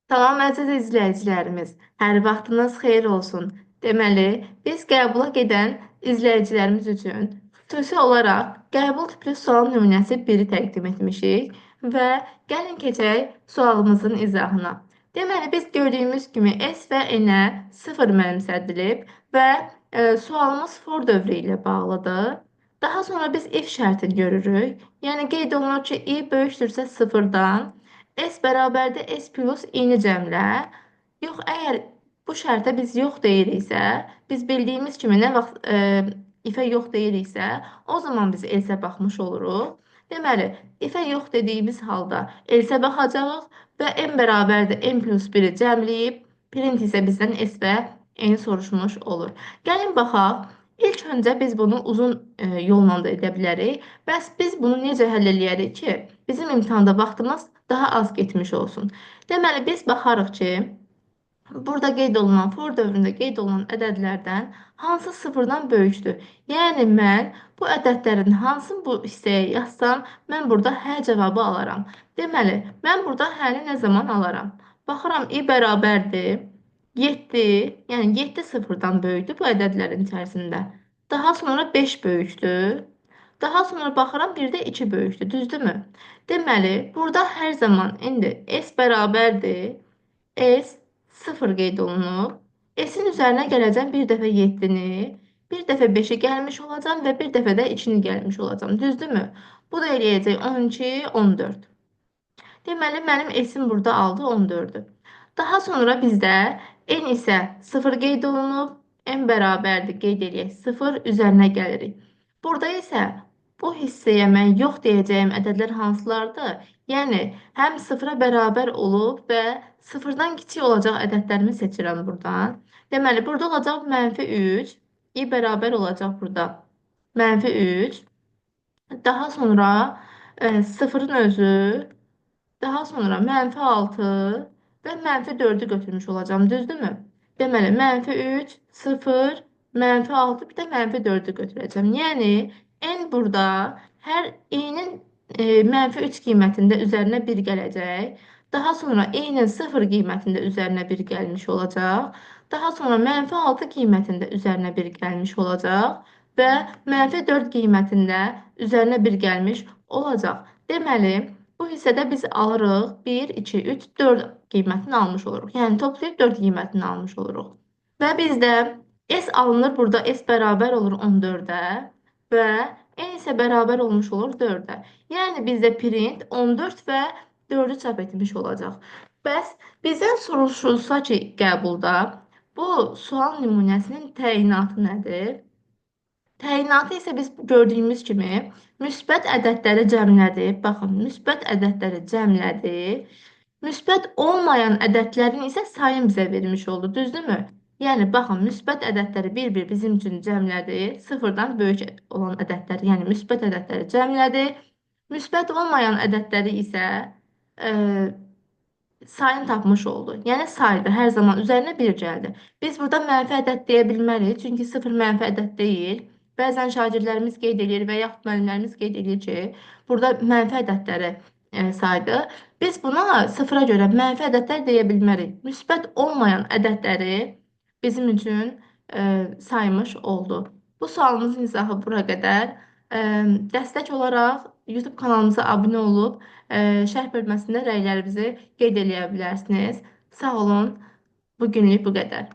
Salam əziz izləyicilərimiz, hər vaxtınız xeyir olsun. Deməli, biz qəbula gedən izləyicilərimiz üçün xüsusi olaraq qəbul tipli sual nümunəsi 1-i təqdim etmişik və gəlin keçək sualımızın izahına. Deməli, biz gördüyümüz kimi S və N-ə 0 mənimsədilib və sualımız for dövrü ilə bağlıdır. Daha sonra biz if şərtini görürük. Yəni qeyd olunur ki, i böyükdürsə 0-dan S bərabərdir S plus i-ni cəmlə. Yox, əgər bu şərtə biz yox deyiriksə, biz bildiyimiz kimi nə vaxt if-ə yox deyiriksə, o zaman biz else baxmış oluruq. Deməli, if-ə yox dediyimiz halda else baxacağıq və n bərabərdir n plus 1-i cəmləyib, print isə bizdən s və n soruşmuş olur. Gəlin baxaq. İlk öncə biz bunu uzun yolla da edə bilərik. Bəs biz bunu necə həll eləyərik ki, bizim imtahanda vaxtımız daha az getmiş olsun. Deməli, biz baxarıq ki, burada qeyd olunan, for dövründə qeyd olunan ədədlərdən hansı sıfırdan böyükdür? Yəni, mən bu ədədlərin hansını bu hissəyə yazsam, mən burada hə cavabı alaram. Deməli, mən burada həni nə zaman alaram? Baxıram, i bərabərdir 7, yəni 7 sıfırdan böyükdür bu ədədlərin içərisində. Daha sonra 5 böyükdür. Daha sonra baxıram, bir də 2 böyükdür, düzdürmü? Deməli, burada hər zaman indi s bərabərdir. S 0 qeyd olunub. S-in üzərinə gələcəm bir dəfə 7-ni, bir dəfə 5-i gəlmiş olacam və bir dəfə də 2-ni gəlmiş olacam, düzdürmü? Bu da eləyəcək 12, 14. Deməli, mənim S-im burada aldı 14-ü. Daha sonra bizdə n isə 0 qeyd olunub, n bərabərdir, qeyd eləyək 0, üzərinə gəlirik. Burada isə bu hissəyə mən yox deyəcəyim ədədlər hansılardır? Yəni, həm 0-a bərabər olub və 0-dan kiçik olacaq ədədlərimi seçirəm buradan. Deməli, burada olacaq -3, i bərabər olacaq burada -3. Daha sonra 0-ın özü, daha sonra -6 və -4-ü götürmüş olacam, düzdürmü? Deməli, -3, 0, -6, bir də -4-ü götürəcəm. Yəni, n burada hər i-nin -3 qiymətində üzərinə 1 gələcək. Daha sonra i-nin 0 qiymətində üzərinə 1 gəlmiş olacaq. Daha sonra -6 qiymətində üzərinə 1 gəlmiş olacaq. Və -4 qiymətində üzərinə 1 gəlmiş olacaq. Deməli, bu hissədə biz alırıq 1, 2, 3, 4 qiymətini almış oluruq. Yəni, toplayıb 4 qiymətini almış oluruq. Və bizdə S alınır, burada S bərabər olur 14-ə və N isə bərabər olmuş olur 4-ə. Yəni, bizdə print 14 və 4-ü çap etmiş olacaq. Bəs bizdən soruşulsa ki, qəbulda bu sual nümunəsinin təyinatı nədir? Təyinatı isə biz gördüyümüz kimi müsbət ədədləri cəmlədir. Baxın, müsbət ədədləri cəmlədir. Müsbət olmayan ədədlərin isə sayını bizə vermiş oldu, düzdürmü? Yəni, baxın, müsbət ədədləri bir-bir bizim üçün cəmlədi. Sıfırdan böyük olan ədədləri, yəni müsbət ədədləri cəmlədi. Müsbət olmayan ədədləri isə sayını tapmış oldu. Yəni, saydır, hər zaman üzərinə 1 gəldi. Biz burada mənfi ədəd deyə bilmərik, çünki 0 mənfi ədəd deyil. Bəzən şagirdlərimiz qeyd edir və yaxud müəllimlərimiz qeyd edir ki, burada mənfi ədədləri saydı. Biz buna 0-a görə mənfi ədədlər deyə bilmərik. Müsbət olmayan ədədləri bizim üçün saymış oldu. Bu sualımızın izahı bura qədər. Dəstək olaraq YouTube kanalımıza abunə olub, şərh bölməsində rəylərinizi qeyd edə bilərsiniz. Sağ olun, bugünlük bu qədər.